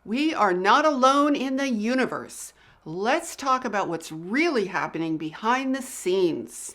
We are not alone in the universe. Let's talk about what's really happening behind the scenes.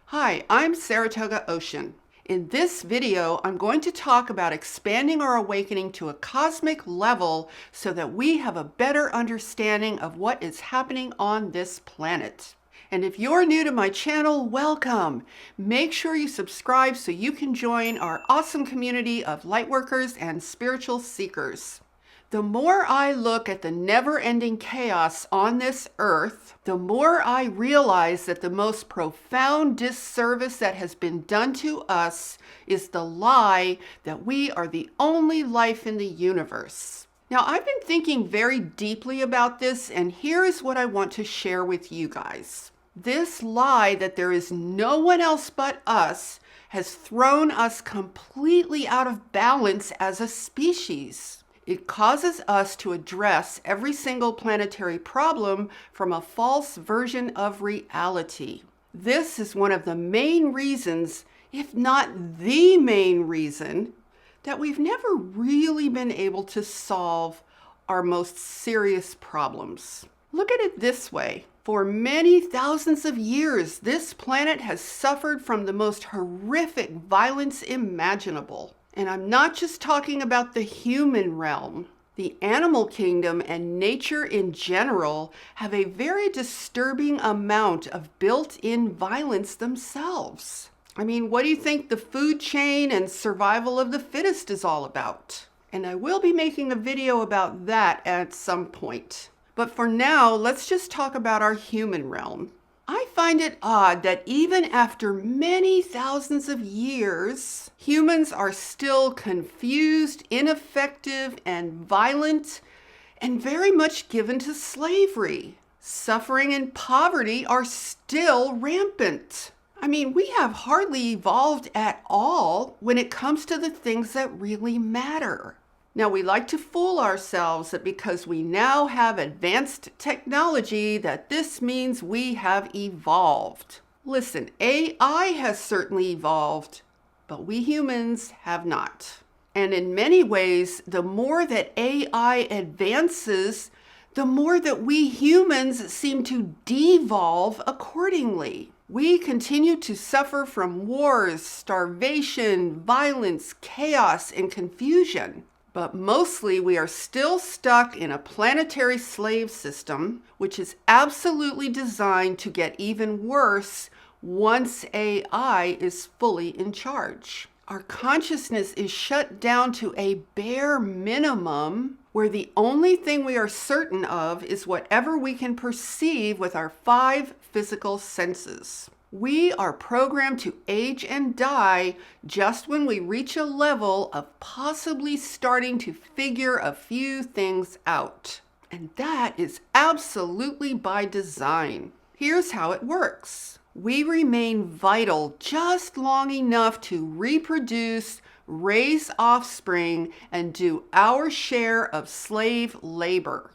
Hi, I'm Saratoga Ocean. In this video, I'm going to talk about expanding our awakening to a cosmic level so that we have a better understanding of what is happening on this planet. And if you're new to my channel, welcome. Make sure you subscribe so you can join our awesome community of lightworkers and spiritual seekers. The more I look at the never-ending chaos on this earth, the more I realize that the most profound disservice that has been done to us is the lie that we are the only life in the universe. Now, I've been thinking very deeply about this, and here is what I want to share with you guys. This lie that there is no one else but us has thrown us completely out of balance as a species. It causes us to address every single planetary problem from a false version of reality. This is one of the main reasons, if not the main reason, that we've never really been able to solve our most serious problems. Look at it this way. For many thousands of years, this planet has suffered from the most horrific violence imaginable. And I'm not just talking about the human realm. The animal kingdom and nature in general have a very disturbing amount of built-in violence themselves. I mean, what do you think the food chain and survival of the fittest is all about? And I will be making a video about that at some point. But for now, let's just talk about our human realm. I find it odd that even after many thousands of years, humans are still confused, ineffective, and violent, and very much given to slavery. Suffering and poverty are still rampant. I mean, we have hardly evolved at all when it comes to the things that really matter. Now, we like to fool ourselves that because we now have advanced technology that this means we have evolved. Listen, AI has certainly evolved, but we humans have not. And in many ways, the more that AI advances, the more that we humans seem to devolve accordingly. We continue to suffer from wars, starvation, violence, chaos, and confusion. But mostly we are still stuck in a planetary slave system, which is absolutely designed to get even worse once AI is fully in charge. Our consciousness is shut down to a bare minimum where the only thing we are certain of is whatever we can perceive with our 5 physical senses. We are programmed to age and die just when we reach a level of possibly starting to figure a few things out. And that is absolutely by design. Here's how it works. We remain vital just long enough to reproduce, raise offspring, and do our share of slave labor.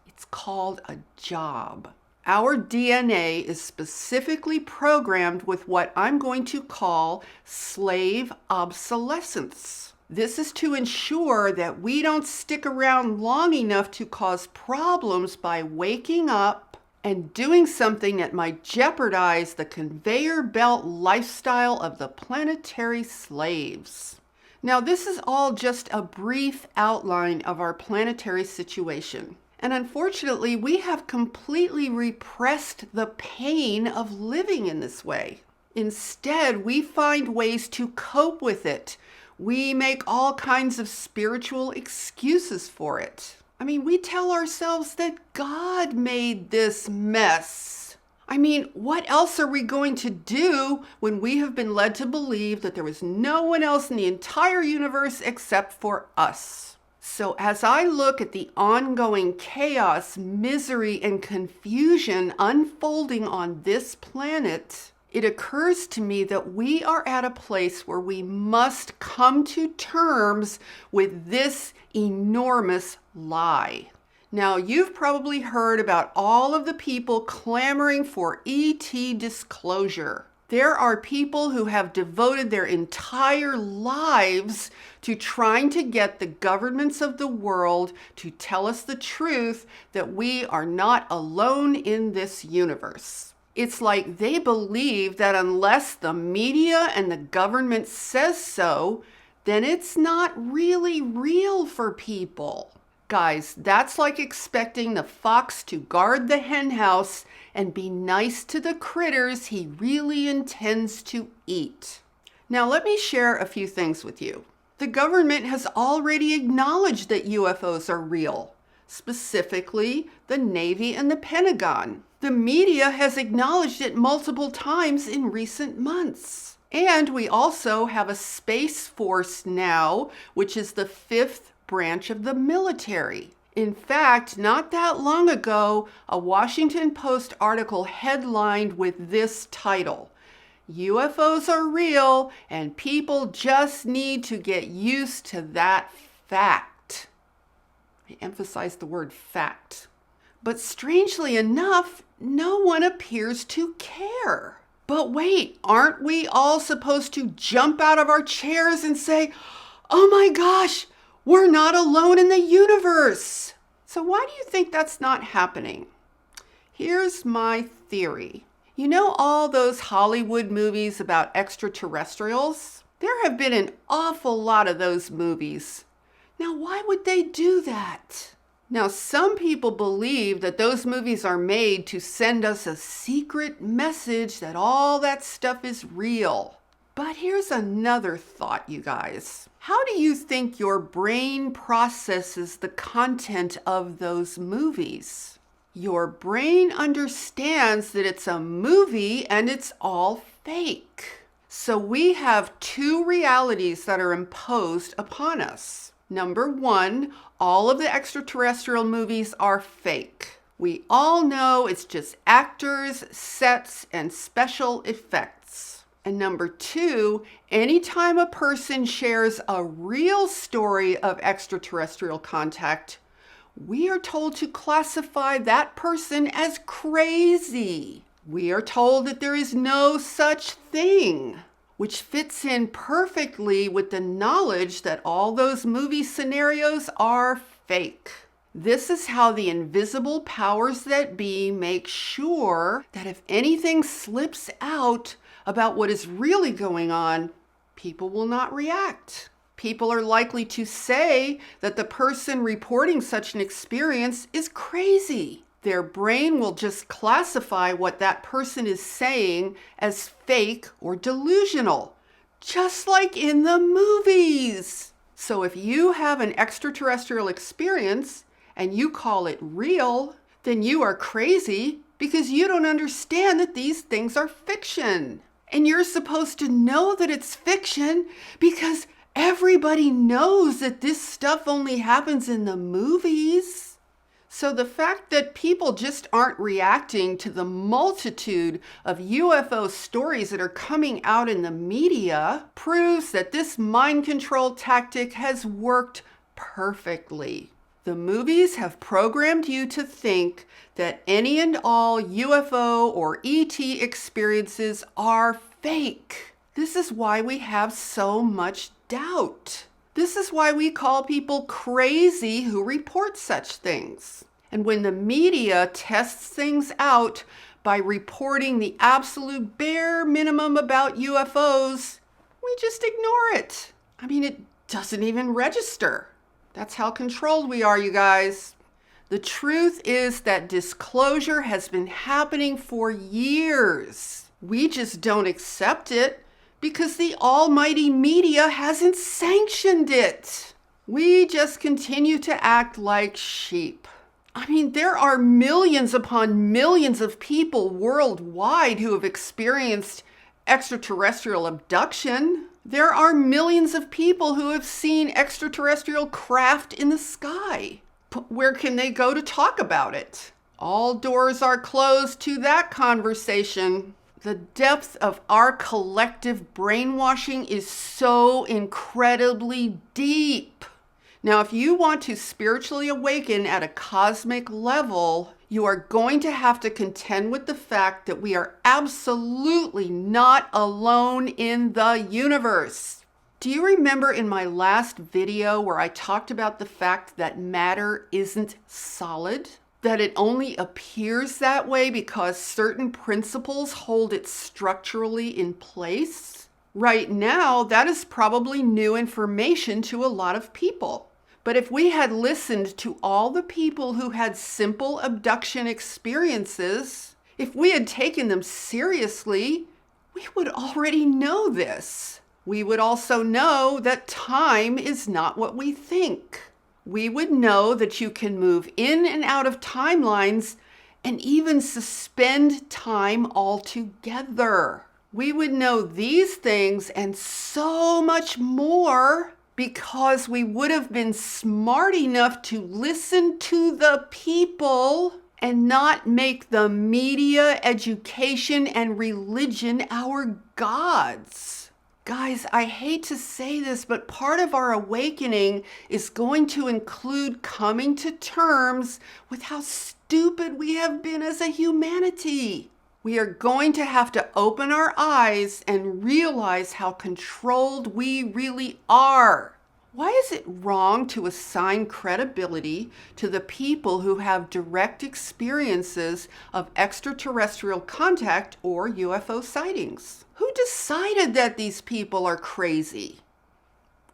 It's called a job. Our DNA is specifically programmed with what I'm going to call slave obsolescence. This is to ensure that we don't stick around long enough to cause problems by waking up and doing something that might jeopardize the conveyor belt lifestyle of the planetary slaves. Now, this is all just a brief outline of our planetary situation. And unfortunately, we have completely repressed the pain of living in this way. Instead, we find ways to cope with it. We make all kinds of spiritual excuses for it. I mean, we tell ourselves that God made this mess. I mean, what else are we going to do when we have been led to believe that there was no one else in the entire universe except for us? So as I look at the ongoing chaos, misery, and confusion unfolding on this planet, it occurs to me that we are at a place where we must come to terms with this enormous lie. Now, you've probably heard about all of the people clamoring for ET disclosure. There are people who have devoted their entire lives to trying to get the governments of the world to tell us the truth that we are not alone in this universe. It's like they believe that unless the media and the government says so, then it's not really real for people. Guys, that's like expecting the fox to guard the henhouse and be nice to the critters he really intends to eat. Now, let me share a few things with you. The government has already acknowledged that UFOs are real, specifically the Navy and the Pentagon. The media has acknowledged it multiple times in recent months. And we also have a Space Force now, which is the fifth branch of the military. In fact, not that long ago, a Washington Post article headlined with this title: UFOs are real and people just need to get used to that fact. I emphasize the word fact. But strangely enough, no one appears to care. But wait, aren't we all supposed to jump out of our chairs and say, "Oh my gosh, we're not alone in the universe"? So why do you think that's not happening? Here's my theory. You know all those Hollywood movies about extraterrestrials? There have been an awful lot of those movies. Now, why would they do that? Now, some people believe that those movies are made to send us a secret message that all that stuff is real. But here's another thought, you guys. How do you think your brain processes the content of those movies? Your brain understands that it's a movie and it's all fake. So we have two realities that are imposed upon us. Number one, all of the extraterrestrial movies are fake. We all know it's just actors, sets, and special effects. And number two, anytime a person shares a real story of extraterrestrial contact, we are told to classify that person as crazy. We are told that there is no such thing, which fits in perfectly with the knowledge that all those movie scenarios are fake. This is how the invisible powers that be make sure that if anything slips out about what is really going on, people will not react. People are likely to say that the person reporting such an experience is crazy. Their brain will just classify what that person is saying as fake or delusional, just like in the movies. So if you have an extraterrestrial experience and you call it real, then you are crazy because you don't understand that these things are fiction. And you're supposed to know that it's fiction because everybody knows that this stuff only happens in the movies. So the fact that people just aren't reacting to the multitude of UFO stories that are coming out in the media proves that this mind control tactic has worked perfectly. The movies have programmed you to think that any and all UFO or ET experiences are fake. This is why we have so much doubt. This is why we call people crazy who report such things. And when the media tests things out by reporting the absolute bare minimum about UFOs, we just ignore it. I mean, it doesn't even register. That's how controlled we are, you guys. The truth is that disclosure has been happening for years. We just don't accept it because the almighty media hasn't sanctioned it. We just continue to act like sheep. I mean, there are millions upon millions of people worldwide who have experienced extraterrestrial abduction. There are millions of people who have seen extraterrestrial craft in the sky. But where can they go to talk about it? All doors are closed to that conversation. The depth of our collective brainwashing is so incredibly deep. Now, if you want to spiritually awaken at a cosmic level, You are going to have to contend with the fact that we are absolutely not alone in the universe. Do you remember in my last video where I talked about the fact that matter isn't solid? That it only appears that way because certain principles hold it structurally in place? Right now, that is probably new information to a lot of people. But if we had listened to all the people who had simple abduction experiences, if we had taken them seriously, we would already know this. We would also know that time is not what we think. We would know that you can move in and out of timelines and even suspend time altogether. We would know these things and so much more because we would have been smart enough to listen to the people and not make the media, education, and religion our gods. Guys, I hate to say this, but part of our awakening is going to include coming to terms with how stupid we have been as a humanity. We are going to have to open our eyes and realize how controlled we really are. Why is it wrong to assign credibility to the people who have direct experiences of extraterrestrial contact or UFO sightings? Who decided that these people are crazy?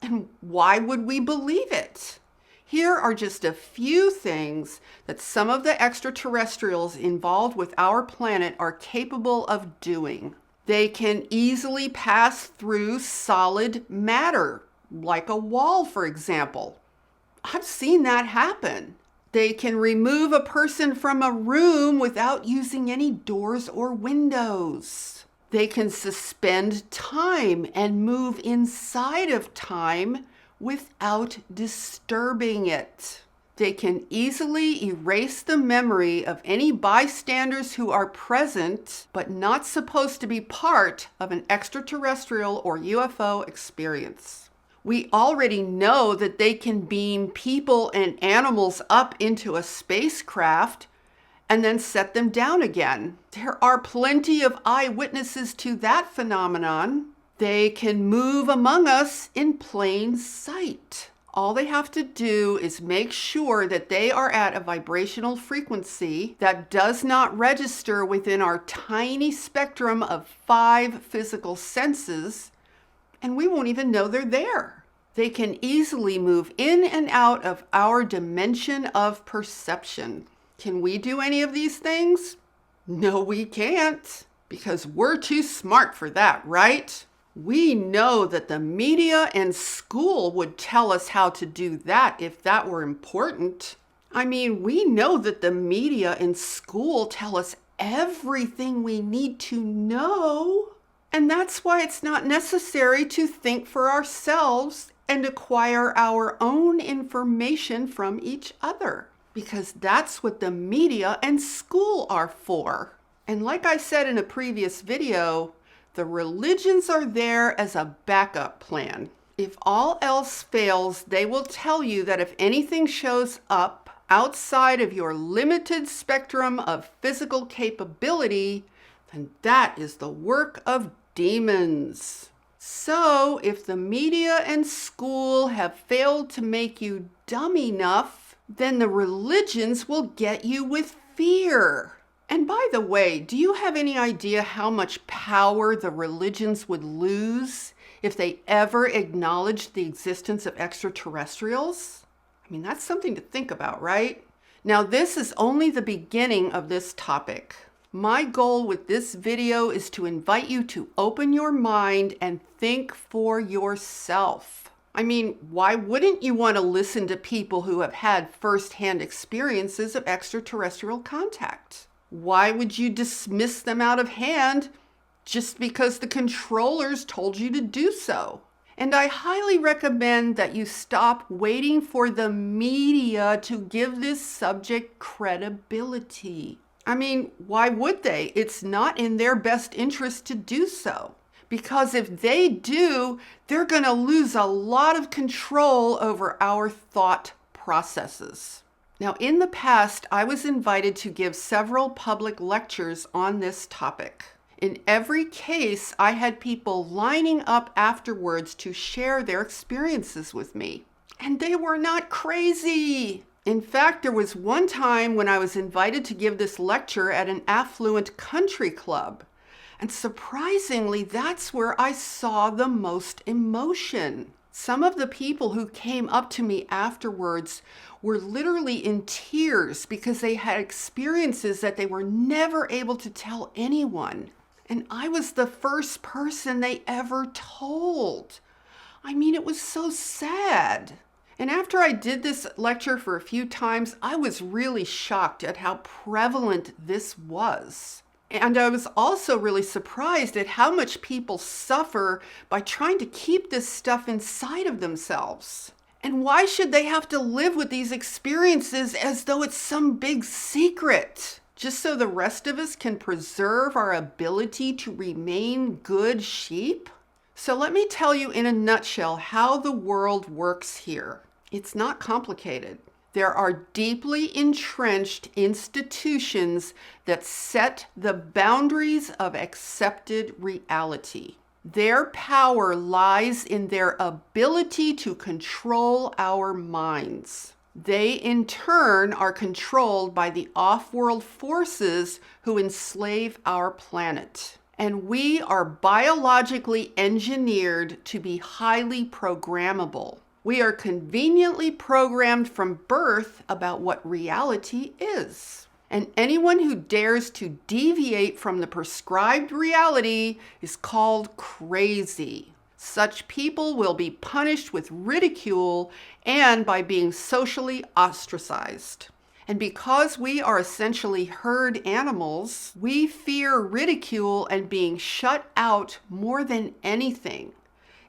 And why would we believe it? Here are just a few things that some of the extraterrestrials involved with our planet are capable of doing. They can easily pass through solid matter, like a wall, for example. I've seen that happen. They can remove a person from a room without using any doors or windows. They can suspend time and move inside of time without disturbing it. They can easily erase the memory of any bystanders who are present but not supposed to be part of an extraterrestrial or UFO experience. We already know that they can beam people and animals up into a spacecraft and then set them down again. There are plenty of eyewitnesses to that phenomenon. They can move among us in plain sight. All they have to do is make sure that they are at a vibrational frequency that does not register within our tiny spectrum of 5 physical senses, and we won't even know they're there. They can easily move in and out of our dimension of perception. Can we do any of these things? No, we can't, because we're too smart for that, right? We know that the media and school would tell us how to do that if that were important. I mean, we know that the media and school tell us everything we need to know. And that's why it's not necessary to think for ourselves and acquire our own information from each other, because that's what the media and school are for. And like I said in a previous video, the religions are there as a backup plan. If all else fails, they will tell you that if anything shows up outside of your limited spectrum of physical capability, then that is the work of demons. So if the media and school have failed to make you dumb enough, then the religions will get you with fear. And by the way, do you have any idea how much power the religions would lose if they ever acknowledged the existence of extraterrestrials? I mean, that's something to think about, right? Now, this is only the beginning of this topic. My goal with this video is to invite you to open your mind and think for yourself. I mean, why wouldn't you want to listen to people who have had firsthand experiences of extraterrestrial contact? Why would you dismiss them out of hand just because the controllers told you to do so? And I highly recommend that you stop waiting for the media to give this subject credibility. I mean, why would they? It's not in their best interest to do so. Because if they do, they're going to lose a lot of control over our thought processes. Now, in the past, I was invited to give several public lectures on this topic. In every case, I had people lining up afterwards to share their experiences with me. And they were not crazy. In fact, there was one time when I was invited to give this lecture at an affluent country club. And surprisingly, that's where I saw the most emotion. Some of the people who came up to me afterwards were literally in tears because they had experiences that they were never able to tell anyone. And I was the first person they ever told. I mean, it was so sad. And after I did this lecture for a few times, I was really shocked at how prevalent this was. And I was also really surprised at how much people suffer by trying to keep this stuff inside of themselves. And why should they have to live with these experiences as though it's some big secret? Just so the rest of us can preserve our ability to remain good sheep? So let me tell you in a nutshell how the world works here. It's not complicated. There are deeply entrenched institutions that set the boundaries of accepted reality. Their power lies in their ability to control our minds. They, in turn, are controlled by the off-world forces who enslave our planet. And we are biologically engineered to be highly programmable. We are conveniently programmed from birth about what reality is. And anyone who dares to deviate from the prescribed reality is called crazy. Such people will be punished with ridicule and by being socially ostracized. And because we are essentially herd animals, we fear ridicule and being shut out more than anything.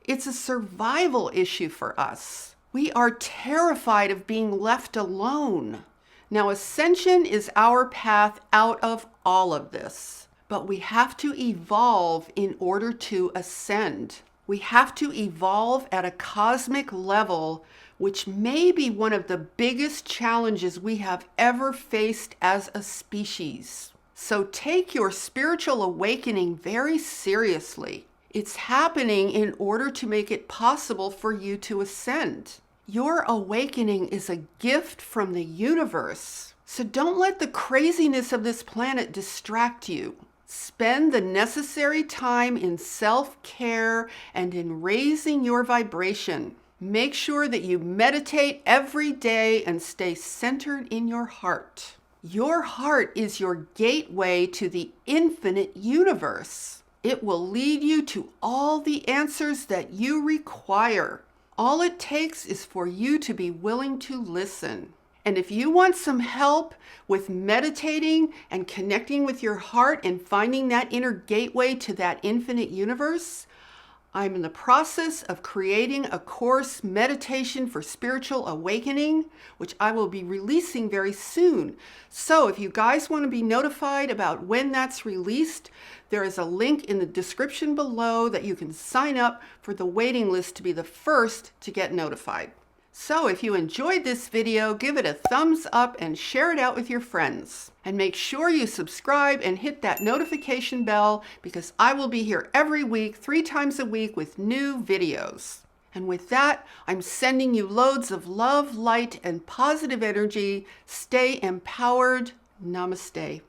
It's a survival issue for us. We are terrified of being left alone. Now, ascension is our path out of all of this, but we have to evolve in order to ascend. We have to evolve at a cosmic level, which may be one of the biggest challenges we have ever faced as a species. So take your spiritual awakening very seriously. It's happening in order to make it possible for you to ascend. Your awakening is a gift from the universe. So don't let the craziness of this planet distract you. Spend the necessary time in self-care and in raising your vibration. Make sure that you meditate every day and stay centered in your heart. Your heart is your gateway to the infinite universe. It will lead you to all the answers that you require. All it takes is for you to be willing to listen. And if you want some help with meditating and connecting with your heart and finding that inner gateway to that infinite universe, I'm in the process of creating a course, Meditation for Spiritual Awakening, which I will be releasing very soon. So if you guys want to be notified about when that's released, there is a link in the description below that you can sign up for the waiting list to be the first to get notified. So if you enjoyed this video, give it a thumbs up and share it out with your friends. And make sure you subscribe and hit that notification bell because I will be here every week, 3 times a week with new videos. And with that, I'm sending you loads of love, light, and positive energy. Stay empowered. Namaste.